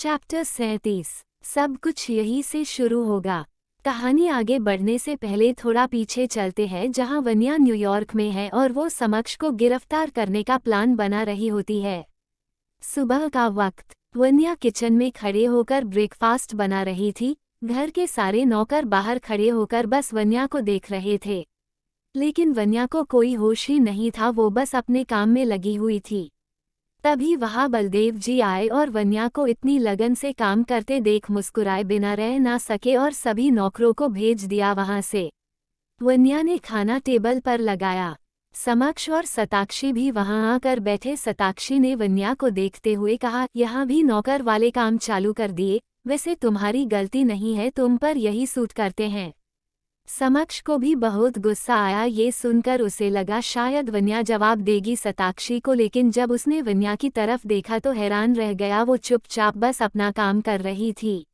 Chapter 37। सब कुछ यही से शुरू होगा। कहानी आगे बढ़ने से पहले थोड़ा पीछे चलते हैं, जहां वन्या न्यूयॉर्क में है और वो समक्ष को गिरफ्तार करने का प्लान बना रही होती है। सुबह का वक्त। वन्या किचन में खड़े होकर ब्रेकफास्ट बना रही थी। घर के सारे नौकर बाहर खड़े होकर बस वन्या को देख रहे थे, लेकिन वन्या को कोई होश ही नहीं था। वो बस अपने काम में लगी हुई थी। तभी वहां बलदेव जी आए और वन्या को इतनी लगन से काम करते देख मुस्कुराए बिना रह ना सके और सभी नौकरों को भेज दिया वहां से। वन्या ने खाना टेबल पर लगाया। समक्ष और सताक्षी भी वहां आकर बैठे। सताक्षी ने वन्या को देखते हुए कहा, यहाँ भी नौकर वाले काम चालू कर दिए। वैसे तुम्हारी गलती नहीं है, तुम पर यही सूट करते हैं। समक्ष को भी बहुत गुस्सा आया। ये सुनकर उसे लगा शायद वन्या जवाब देगी सताक्षी को, लेकिन जब उसने वन्या की तरफ देखा तो हैरान रह गया। वो चुपचाप बस अपना काम कर रही थी,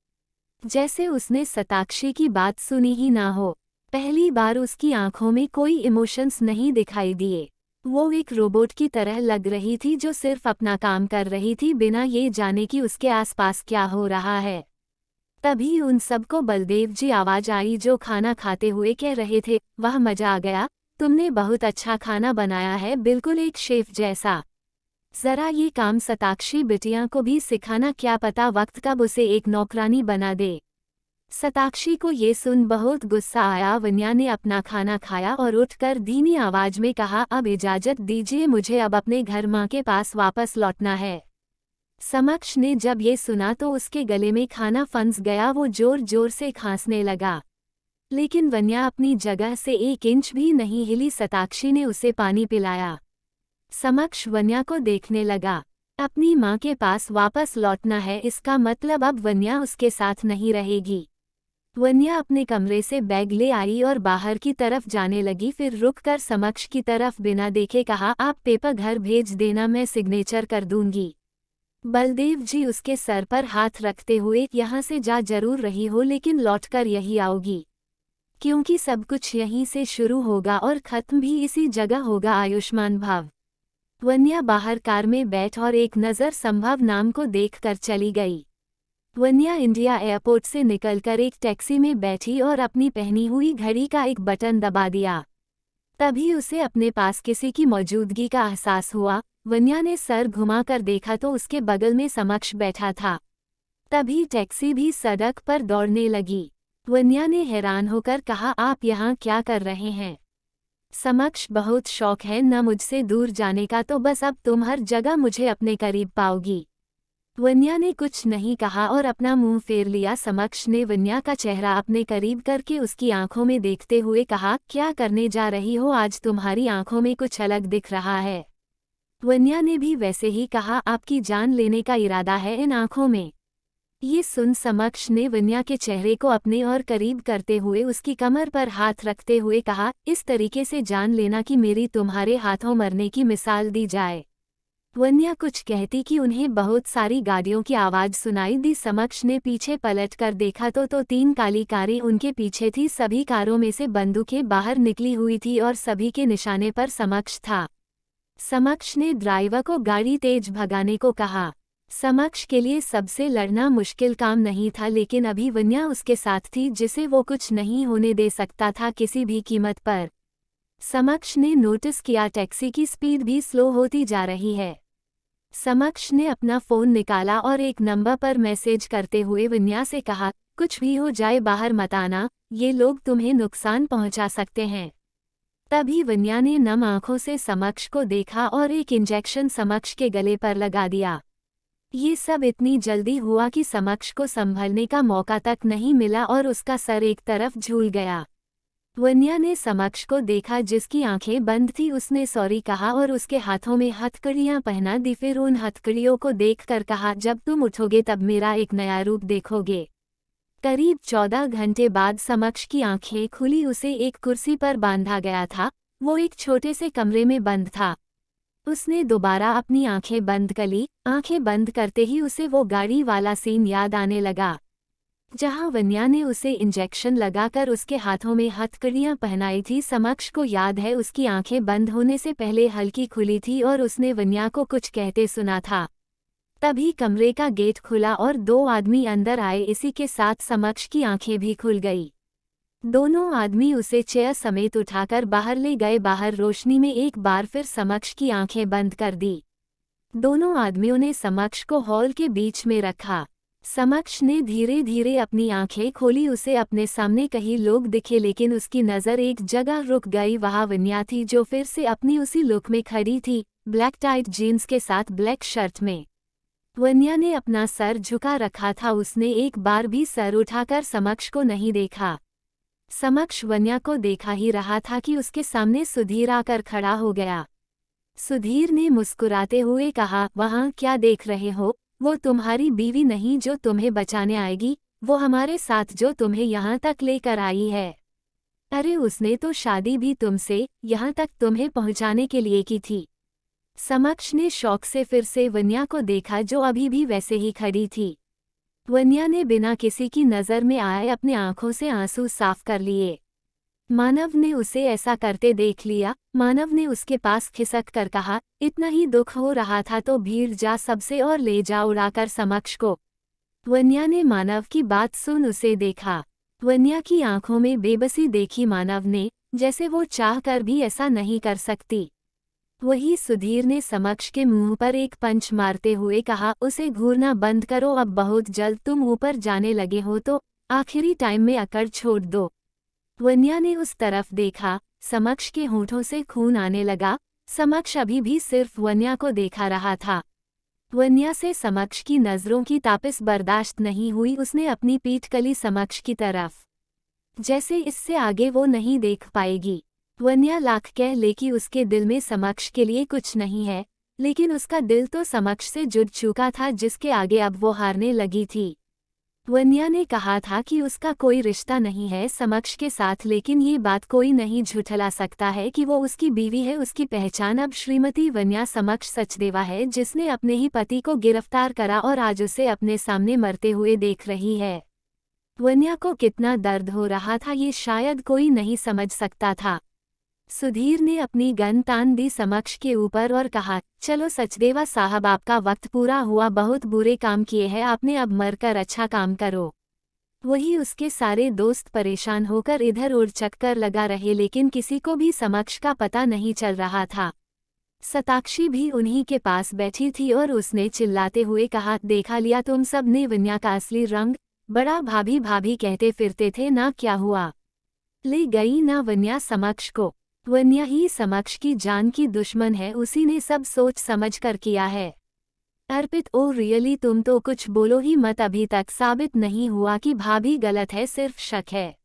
जैसे उसने सताक्षी की बात सुनी ही ना हो। पहली बार उसकी आंखों में कोई इमोशंस नहीं दिखाई दिए। वो एक रोबोट की तरह लग रही थी जो सिर्फ अपना काम कर रही थी, बिना ये जाने कि उसके आसपास क्या हो रहा है। तभी उन सबको बलदेव जी आवाज आई, जो खाना खाते हुए कह रहे थे, वाह मजा आ गया, तुमने बहुत अच्छा खाना बनाया है, बिल्कुल एक शेफ जैसा। जरा ये काम सताक्षी बिटिया को भी सिखाना, क्या पता वक्त कब उसे एक नौकरानी बना दे। सताक्षी को ये सुन बहुत गुस्सा आया। वन्या ने अपना खाना खाया और उठकर धीमी आवाज में कहा, अब इजाजत दीजिए, मुझे अब अपने घर माँ के पास वापस लौटना है। समक्ष ने जब ये सुना तो उसके गले में खाना फंस गया। वो जोर जोर से खांसने लगा, लेकिन वन्या अपनी जगह से 1 इंच भी नहीं हिली। सताक्षी ने उसे पानी पिलाया। समक्ष वन्या को देखने लगा। अपनी माँ के पास वापस लौटना है, इसका मतलब अब वन्या उसके साथ नहीं रहेगी। वन्या अपने कमरे से बैग ले आई और बाहर की तरफ जाने लगी। फिर रुककर समक्ष की तरफ बिना देखे कहा, आप पेपर घर भेज देना, मैं सिग्नेचर कर दूंगी। बलदेव जी उसके सर पर हाथ रखते हुए, यहाँ से जा जरूर रही हो, लेकिन लौटकर यही आओगी, क्योंकि सब कुछ यहीं से शुरू होगा और खत्म भी इसी जगह होगा। आयुष्मान भव। वन्या बाहर कार में बैठ और एक नज़र संभव नाम को देखकर चली गई। वन्या इंडिया एयरपोर्ट से निकलकर एक टैक्सी में बैठी और अपनी पहनी हुई घड़ी का एक बटन दबा दिया। तभी उसे अपने पास किसी की मौजूदगी का एहसास हुआ। वन्या ने सर घुमाकर देखा तो उसके बगल में समक्ष बैठा था। तभी टैक्सी भी सड़क पर दौड़ने लगी। वन्या ने हैरान होकर कहा, आप यहाँ क्या कर रहे हैं? समक्ष बहुत शौक है न मुझसे दूर जाने का, तो बस अब तुम हर जगह मुझे अपने करीब पाओगी। वन्या ने कुछ नहीं कहा और अपना मुंह फेर लिया। समक्ष ने वन्या का चेहरा अपने करीब करके उसकी आंखों में देखते हुए कहा, क्या करने जा रही हो? आज तुम्हारी आंखों में कुछ अलग दिख रहा है। वन्या ने भी वैसे ही कहा, आपकी जान लेने का इरादा है इन आंखों में? ये सुन समक्ष ने वन्या के चेहरे को अपने और करीब करते हुए उसकी कमर पर हाथ रखते हुए कहा, इस तरीके से जान लेना कि मेरी तुम्हारे हाथों मरने की मिसाल दी जाए। वन्या कुछ कहती कि उन्हें बहुत सारी गाड़ियों की आवाज सुनाई दी। समक्ष ने पीछे पलट कर देखा तो 3 काली कारें उनके पीछे थी। सभी कारों में से बंदूकें बाहर निकली हुई थी और सभी के निशाने पर समक्ष था। समक्ष ने ड्राइवर को गाड़ी तेज भगाने को कहा। समक्ष के लिए सबसे लड़ना मुश्किल काम नहीं था, लेकिन अभी वन्या उसके साथ थी, जिसे वो कुछ नहीं होने दे सकता था किसी भी कीमत पर। समक्ष ने नोटिस किया टैक्सी की स्पीड भी स्लो होती जा रही है। समक्ष ने अपना फ़ोन निकाला और एक नंबर पर मैसेज करते हुए वन्या से कहा, कुछ भी हो जाए बाहर मत आना, ये लोग तुम्हें नुकसान पहुंचा सकते हैं। तभी वन्या ने नम आंखों से समक्ष को देखा और एक इंजेक्शन समक्ष के गले पर लगा दिया। ये सब इतनी जल्दी हुआ कि समक्ष को संभलने का मौका तक नहीं मिला और उसका सर एक तरफ झूल गया। वन्या ने समक्ष को देखा, जिसकी आंखें बंद थी। उसने सॉरी कहा और उसके हाथों में हथकड़ियां पहना दी। फिर उन हथकड़ियों को देखकर कहा, जब तुम उठोगे तब मेरा एक नया रूप देखोगे। करीब 14 घंटे बाद समक्ष की आंखें खुली। उसे एक कुर्सी पर बांधा गया था। वो एक छोटे से कमरे में बंद था। उसने दोबारा अपनी आंखें बंद कर ली। आंखें बंद करते ही उसे वो गाड़ी वाला सीन याद आने लगा, जहां वन्या ने उसे इंजेक्शन लगाकर उसके हाथों में हथकड़ियां पहनाई थी। समक्ष को याद है, उसकी आंखें बंद होने से पहले हल्की खुली थी और उसने वन्या को कुछ कहते सुना था। तभी कमरे का गेट खुला और 2 आदमी अंदर आए। इसी के साथ समक्ष की आंखें भी खुल गई। दोनों आदमी उसे चेयर समेत उठाकर बाहर ले गए। बाहर रोशनी में एक बार फिर समक्ष की आंखें बंद कर दी। दोनों आदमियों ने समक्ष को हॉल के बीच में रखा। समक्ष ने धीरे धीरे अपनी आंखें खोली। उसे अपने सामने कई लोग दिखे, लेकिन उसकी नज़र एक जगह रुक गई। वहाँ वन्या थी, जो फिर से अपनी उसी लुक में खड़ी थी, ब्लैक टाइट जीन्स के साथ ब्लैक शर्ट में। वन्या ने अपना सर झुका रखा था। उसने एक बार भी सर उठाकर समक्ष को नहीं देखा। समक्ष वन्या को देखा ही रहा था कि उसके सामने सुधीर आकर खड़ा हो गया। सुधीर ने मुस्कुराते हुए कहा, वहाँ क्या देख रहे हो? वो तुम्हारी बीवी नहीं जो तुम्हें बचाने आएगी, वो हमारे साथ जो तुम्हें यहाँ तक लेकर आई है। अरे उसने तो शादी भी तुमसे यहाँ तक तुम्हें पहुँचाने के लिए की थी। समक्ष ने शौक से फिर से वन्या को देखा, जो अभी भी वैसे ही खड़ी थी। वन्या ने बिना किसी की नज़र में आए अपने आंखों से आंसू साफ कर लिए। मानव ने उसे ऐसा करते देख लिया। मानव ने उसके पास खिसक कर कहा, इतना ही दुख हो रहा था तो भीड़ जा सबसे और ले जा उड़ाकर समक्ष को। वन्या ने मानव की बात सुन उसे देखा। वन्या की आंखों में बेबसी देखी मानव ने, जैसे वो चाह कर भी ऐसा नहीं कर सकती। वही सुधीर ने समक्ष के मुंह पर एक पंच मारते हुए कहा, उसे घूरना बंद करो, अब बहुत जल्द तुम ऊपर जाने लगे हो तो आखिरी टाइम में अकड़ छोड़ दो। वन्या ने उस तरफ देखा। समक्ष के होंठों से खून आने लगा। समक्ष अभी भी सिर्फ वन्या को देखा रहा था। वन्या से समक्ष की नज़रों की तापिस बर्दाश्त नहीं हुई। उसने अपनी पीठ कली समक्ष की तरफ, जैसे इससे आगे वो नहीं देख पाएगी। वन्या लाख कह ले कि उसके दिल में समक्ष के लिए कुछ नहीं है, लेकिन उसका दिल तो समक्ष से जुड़ चुका था, जिसके आगे अब वो हारने लगी थी। वन्या ने कहा था कि उसका कोई रिश्ता नहीं है समक्ष के साथ, लेकिन ये बात कोई नहीं झुठला सकता है कि वो उसकी बीवी है। उसकी पहचान अब श्रीमती वन्या समक्ष सचदेवा है, जिसने अपने ही पति को गिरफ्तार करा और आज उसे अपने सामने मरते हुए देख रही है। वन्या को कितना दर्द हो रहा था ये शायद कोई नहीं समझ सकता था। सुधीर ने अपनी गन तान दी समक्ष के ऊपर और कहा, चलो सचदेवा साहब, आपका वक्त पूरा हुआ। बहुत बुरे काम किए हैं आपने, अब मरकर अच्छा काम करो। वही उसके सारे दोस्त परेशान होकर इधर उड़ चक्कर लगा रहे, लेकिन किसी को भी समक्ष का पता नहीं चल रहा था। सताक्षी भी उन्हीं के पास बैठी थी और उसने चिल्लाते हुए कहा, देखा लिया तुम सब ने वन्या का असली रंग? बड़ा भाभी भाभी कहते फिरते थे ना, क्या हुआ? ले गई ना वन्या समक्ष को। वन्या ही समक्ष की जान की दुश्मन है, उसी ने सब सोच समझ कर किया है। अर्पित, ओ रियली? तुम तो कुछ बोलो ही मत, अभी तक साबित नहीं हुआ कि भाभी गलत है, सिर्फ शक है।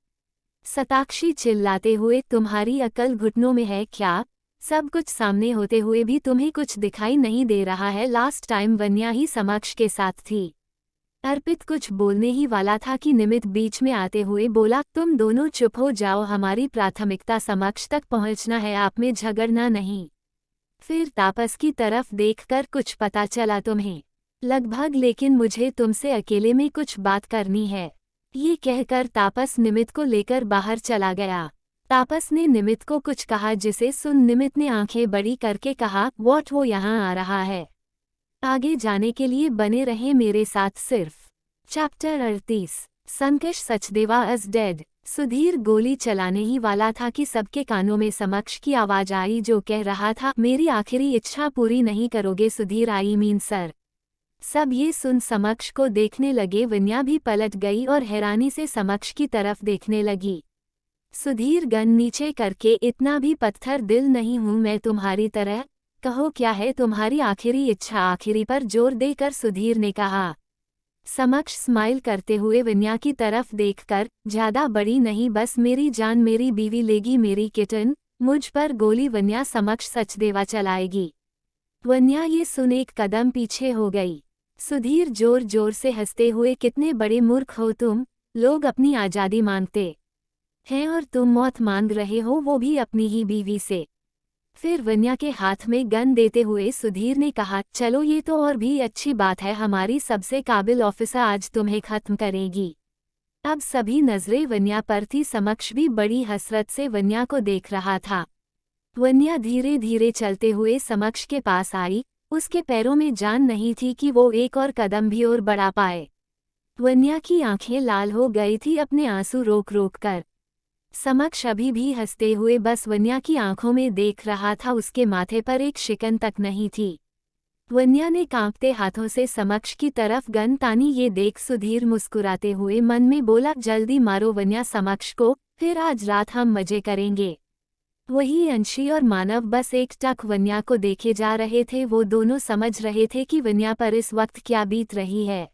सताक्षी चिल्लाते हुए, तुम्हारी अकल घुटनों में है क्या? सब कुछ सामने होते हुए भी तुम्हें कुछ दिखाई नहीं दे रहा है। लास्ट टाइम वन्या ही समक्ष के साथ थी। अर्पित कुछ बोलने ही वाला था कि निमित बीच में आते हुए बोला, तुम दोनों चुप हो जाओ, हमारी प्राथमिकता समक्ष तक पहुंचना है, आप में झगड़ना नहीं। फिर तापस की तरफ देखकर, कुछ पता चला तुम्हें? लगभग, लेकिन मुझे तुमसे अकेले में कुछ बात करनी है। ये कहकर तापस निमित को लेकर बाहर चला गया। तापस ने निमित को कुछ कहा, जिसे सुन निमित ने आंखें बड़ी करके कहा, व्हाट? वो यहाँ आ रहा है? आगे जाने के लिए बने रहे मेरे साथ सिर्फ। Chapter 38 Sankash Sachdeva is dead. Sudhir गोली चलाने ही वाला था कि सबके कानों में समक्ष की आवाज आई, जो कह रहा था, मेरी आखिरी इच्छा पूरी नहीं करोगे सुधीर? I mean sir. सब ये सुन समक्ष को देखने लगे। वन्या भी पलट गई और हैरानी से समक्ष की तरफ देखने लगी। सुधीर गन नीचे करके, इतना भी पत्थर दिल नहीं हूं मैं तुम्हारी तरह, कहो क्या है तुम्हारी आखिरी इच्छा? आखिरी पर जोर देकर सुधीर ने कहा। समक्ष स्माइल करते हुए वन्या की तरफ देखकर, ज्यादा बड़ी नहीं, बस मेरी जान, मेरी बीवी लेगी मेरी किटन, मुझ पर गोली वन्या समक्ष सचदेवा चलाएगी। वन्या ये सुन एक कदम पीछे हो गई। सुधीर जोर जोर से हंसते हुए, कितने बड़े मूर्ख हो तुम, लोग अपनी आज़ादी मांगते हैं और तुम मौत मांग रहे हो, वो भी अपनी ही बीवी से। फिर वन्या के हाथ में गन देते हुए सुधीर ने कहा, चलो ये तो और भी अच्छी बात है, हमारी सबसे काबिल ऑफिसर आज तुम्हें खत्म करेगी। अब सभी नजरें वन्या पर थी। समक्ष भी बड़ी हसरत से वन्या को देख रहा था। वन्या धीरे धीरे चलते हुए समक्ष के पास आई, उसके पैरों में जान नहीं थी कि वो एक और कदम भी और बढ़ा पाए। वन्या की आंखें लाल हो गई थी अपने आंसू रोक रोक कर। समक्ष अभी भी हंसते हुए बस वन्या की आंखों में देख रहा था, उसके माथे पर एक शिकन तक नहीं थी। वन्या ने कांपते हाथों से समक्ष की तरफ गन तानी। ये देख सुधीर मुस्कुराते हुए मन में बोला, जल्दी मारो वन्या समक्ष को, फिर आज रात हम मजे करेंगे। वही अंशी और मानव बस एक टक वन्या को देखे जा रहे थे। वो दोनों समझ रहे थे कि वन्या पर इस वक्त क्या बीत रही है।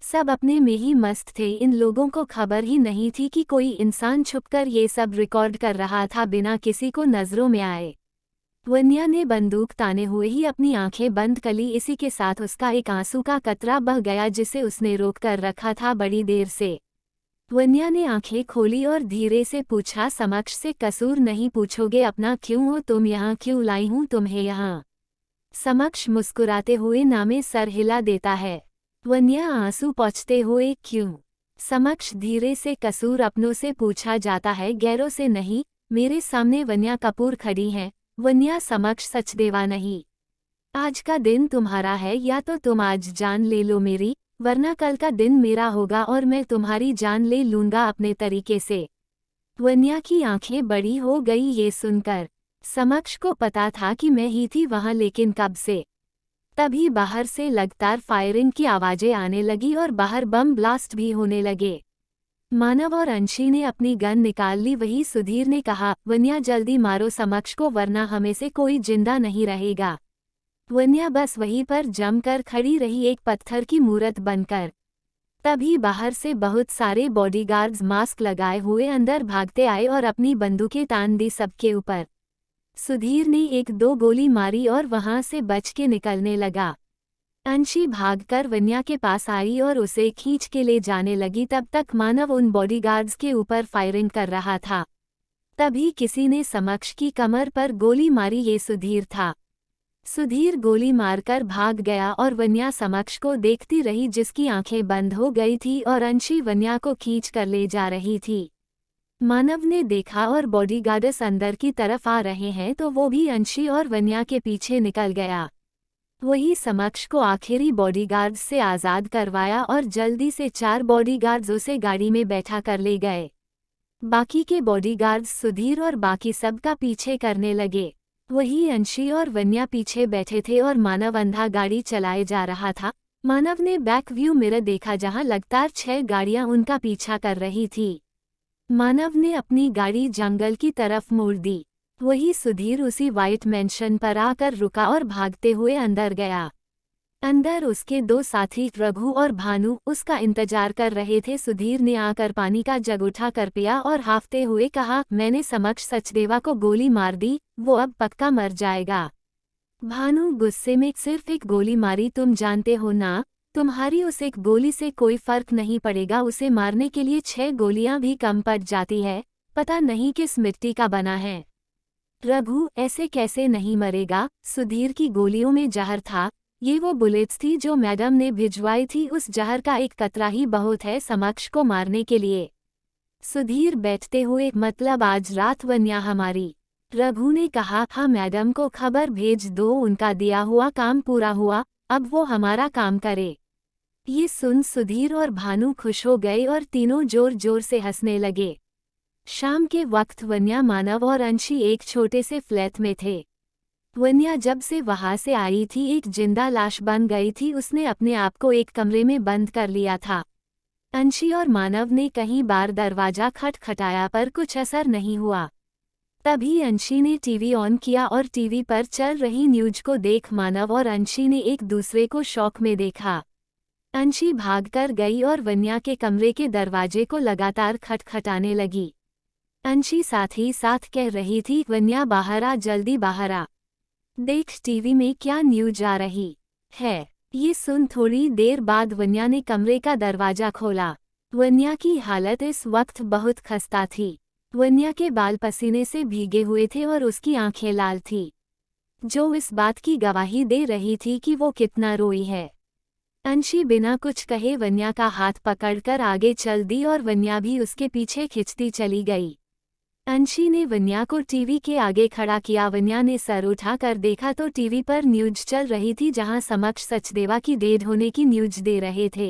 सब अपने में ही मस्त थे। इन लोगों को खबर ही नहीं थी कि कोई इंसान छुपकर ये सब रिकॉर्ड कर रहा था बिना किसी को नजरों में आए। वन्या ने बंदूक ताने हुए ही अपनी आंखें बंद कर ली। इसी के साथ उसका एक आंसू का कतरा बह गया जिसे उसने रोक कर रखा था बड़ी देर से। वन्या ने आंखें खोली और धीरे से पूछा, समक्ष से कसूर नहीं पूछोगे अपना? क्यों हो तुम यहाँ? क्यों लाई हूँ तुम्हें यहाँ? समक्ष मुस्कुराते हुए नामे सर हिला देता है। वन्या आंसू पोंछते हुए, क्यों? समक्ष धीरे से, कसूर अपनों से पूछा जाता है, गैरों से नहीं। मेरे सामने वन्या कपूर खड़ी हैं। वन्या समक्ष सचदेवा नहीं। आज का दिन तुम्हारा है, या तो तुम आज जान ले लो मेरी, वरना कल का दिन मेरा होगा और मैं तुम्हारी जान ले लूंगा अपने तरीके से। वन्या की आंखें बड़ी हो गई ये सुनकर। समक्ष को पता था कि मैं ही थी वहां, लेकिन कब से? तभी बाहर से लगातार फायरिंग की आवाजें आने लगी और बाहर बम ब्लास्ट भी होने लगे। मानव और अंशी ने अपनी गन निकाल ली। वही सुधीर ने कहा, वन्या जल्दी मारो समक्ष को, वरना हमें से कोई जिंदा नहीं रहेगा। वन्या बस वहीं पर जमकर खड़ी रही, एक पत्थर की मूरत बनकर। तभी बाहर से बहुत सारे बॉडीगार्ड्स मास्क लगाए हुए अंदर भागते आए और अपनी बंदूकें तान दी सबके ऊपर। सुधीर ने एक दो गोली मारी और वहां से बच के निकलने लगा। अंशी भागकर वन्या के पास आई और उसे खींच के ले जाने लगी। तब तक मानव उन बॉडीगार्ड्स के ऊपर फायरिंग कर रहा था। तभी किसी ने समक्ष की कमर पर गोली मारी। ये सुधीर था। सुधीर गोली मारकर भाग गया और वन्या समक्ष को देखती रही, जिसकी आंखें बंद हो गई थी और अंशी वन्या को खींच कर ले जा रही थी। मानव ने देखा और बॉडीगार्ड्स अंदर की तरफ आ रहे हैं तो वो भी अंशी और वन्या के पीछे निकल गया। वही समक्ष को आखिरी बॉडीगार्ड्स से आज़ाद करवाया और जल्दी से 4 बॉडीगार्ड्स उसे गाड़ी में बैठा कर ले गए। बाकी के बॉडीगार्ड्स सुधीर और बाकी सब का पीछे करने लगे। वही अंशी और वन्या पीछे बैठे थे और मानव अंधा गाड़ी चलाए जा रहा था। मानव ने बैक व्यू मिरर देखा जहां लगातार 6 गाड़ियां उनका पीछा कर रही थी। मानव ने अपनी गाड़ी जंगल की तरफ मोड़ दी। वही सुधीर उसी वाइट मैंशन पर आकर रुका और भागते हुए अंदर गया। अंदर उसके 2 साथी रघु और भानु उसका इंतजार कर रहे थे। सुधीर ने आकर पानी का जग उठा कर पिया और हाफते हुए कहा, मैंने समक्ष सचदेवा को गोली मार दी, वो अब पक्का मर जाएगा। भानु गुस्से में, सिर्फ एक गोली मारी, तुम जानते हो ना, तुम्हारी उस एक गोली से कोई फर्क नहीं पड़ेगा। उसे मारने के लिए 6 गोलियां भी कम पड़ जाती है। पता नहीं किस मिट्टी का बना है। रघु, ऐसे कैसे नहीं मरेगा? सुधीर की गोलियों में जहर था। ये वो बुलेट्स थी जो मैडम ने भिजवाई थी। उस जहर का एक कतरा ही बहुत है समक्ष को मारने के लिए। सुधीर बैठते हुए, मतलब आज रात वन्या हमारी? रघु ने कहा, हाँ मैडम को खबर भेज दो, उनका दिया हुआ काम पूरा हुआ, अब वो हमारा काम करे। ये सुन सुधीर और भानु खुश हो गए और तीनों जोर जोर से हंसने लगे। शाम के वक्त वन्या, मानव और अंशी एक छोटे से फ्लैट में थे। वन्या जब से वहां से आई थी एक जिंदा लाश बन गई थी। उसने अपने आप को एक कमरे में बंद कर लिया था। अंशी और मानव ने कई बार दरवाजा खटखटाया पर कुछ असर नहीं हुआ। तभी अंशी ने टीवी ऑन किया और टीवी पर चल रही न्यूज को देख मानव और अंशी ने एक दूसरे को शौक में देखा। अंशी भागकर गई और वन्या के कमरे के दरवाजे को लगातार खटखटाने लगी। अंशी साथ ही साथ कह रही थी, वन्या बाहर आ, जल्दी बाहर आ, देख टीवी में क्या न्यूज आ रही है। ये सुन थोड़ी देर बाद वन्या ने कमरे का दरवाजा खोला। वन्या की हालत इस वक्त बहुत खस्ता थी। वन्या के बाल पसीने से भीगे हुए थे और उसकी आंखें लाल थी, जो इस बात की गवाही दे रही थी कि वो कितना रोई है। अंशी बिना कुछ कहे वन्या का हाथ पकड़कर आगे चल दी और वन्या भी उसके पीछे खिंचती चली गई। अंशी ने वन्या को टीवी के आगे खड़ा किया। वन्या ने सर उठाकर देखा तो टीवी पर न्यूज चल रही थी, जहां समक्ष सचदेवा की डेड होने की न्यूज दे रहे थे।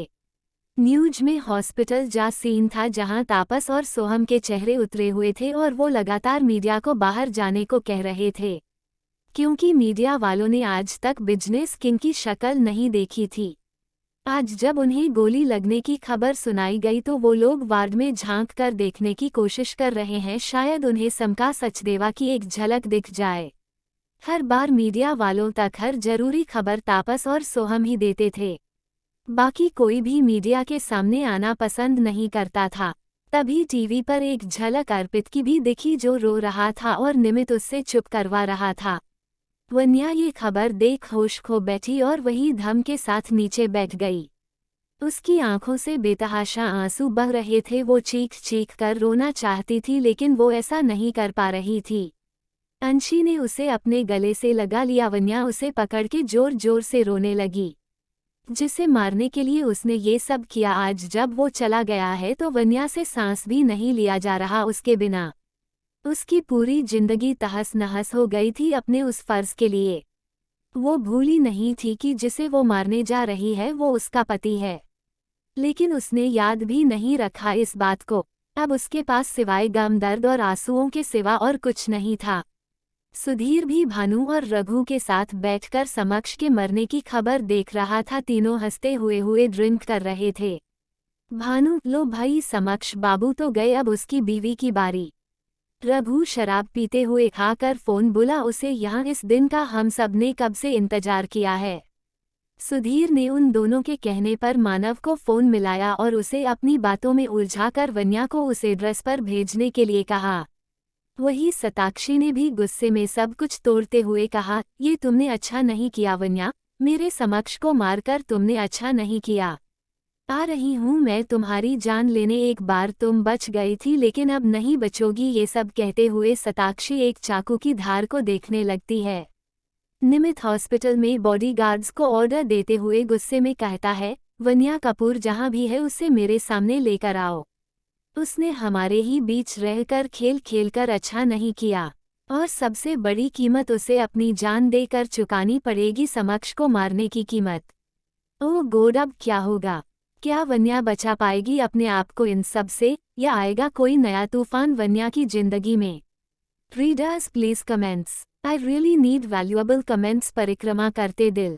न्यूज में हॉस्पिटल जा सीन था, जहां तापस और सोहम के चेहरे उतरे हुए थे और वो लगातार मीडिया को बाहर जाने को कह रहे थे, क्योंकि मीडिया वालों ने आज तक बिजनेस किंग की शक्ल नहीं देखी थी। आज जब उन्हें गोली लगने की खबर सुनाई गई तो वो लोग वार्ड में झांक कर देखने की कोशिश कर रहे हैं, शायद उन्हें समका सचदेवा की एक झलक दिख जाए। हर बार मीडिया वालों तक हर जरूरी खबर तापस और सोहम ही देते थे, बाकी कोई भी मीडिया के सामने आना पसंद नहीं करता था। तभी टीवी पर एक झलक अर्पित की भी दिखी, जो रो रहा था और निमित उससे चुप करवा रहा था। वन्या ये खबर देख होश खो बैठी और वही धम के साथ नीचे बैठ गई। उसकी आंखों से बेतहाशा आंसू बह रहे थे। वो चीख चीख कर रोना चाहती थी, लेकिन वो ऐसा नहीं कर पा रही थी। अंशी ने उसे अपने गले से लगा लिया। वन्या उसे पकड़ के जोर जोर से रोने लगी। जिसे मारने के लिए उसने ये सब किया, आज जब वो चला गया है तो वन्या से सांस भी नहीं लिया जा रहा उसके बिना। उसकी पूरी जिंदगी तहस नहस हो गई थी अपने उस फर्ज के लिए। वो भूली नहीं थी कि जिसे वो मारने जा रही है वो उसका पति है, लेकिन उसने याद भी नहीं रखा इस बात को। अब उसके पास सिवाय गम, दर्द और आंसुओं के सिवा और कुछ नहीं था। सुधीर भी भानु और रघु के साथ बैठकर समक्ष के मरने की खबर देख रहा था। तीनों हंसते हुए ड्रिंक कर रहे थे। भानु, लो भाई, समक्ष बाबू तो गए, अब उसकी बीवी की बारी। रघु शराब पीते हुए खाकर फोन बुला उसे, यहाँ इस दिन का हम सब ने कब से इंतजार किया है। सुधीर ने उन दोनों के कहने पर मानव को फोन मिलाया और उसे अपनी बातों में उलझाकर वन्या को उस एड्रेस पर भेजने के लिए कहा। वही सताक्षी ने भी गुस्से में सब कुछ तोड़ते हुए कहा, ये तुमने अच्छा नहीं किया वन्या, मेरे समक्ष को मारकर तुमने अच्छा नहीं किया। आ रही हूँ मैं तुम्हारी जान लेने, एक बार तुम बच गई थी लेकिन अब नहीं बचोगी। ये सब कहते हुए सताक्षी एक चाकू की धार को देखने लगती है। निमित हॉस्पिटल में बॉडीगार्ड्स को ऑर्डर देते हुए गुस्से में कहता है, वन्या कपूर जहाँ भी है उसे मेरे सामने लेकर आओ। उसने हमारे ही बीच रहकर खेल खेलकर अच्छा नहीं किया, और सबसे बड़ी कीमत उसे अपनी जान देकर चुकानी पड़ेगी, समक्ष को मारने की कीमत। ओह गॉड, अब क्या होगा? क्या वन्या बचा पाएगी अपने आप को इन सब से, या आएगा कोई नया तूफान वन्या की जिंदगी में? Readers please comments. I really need valuable comments. परिक्रमा करते दिल।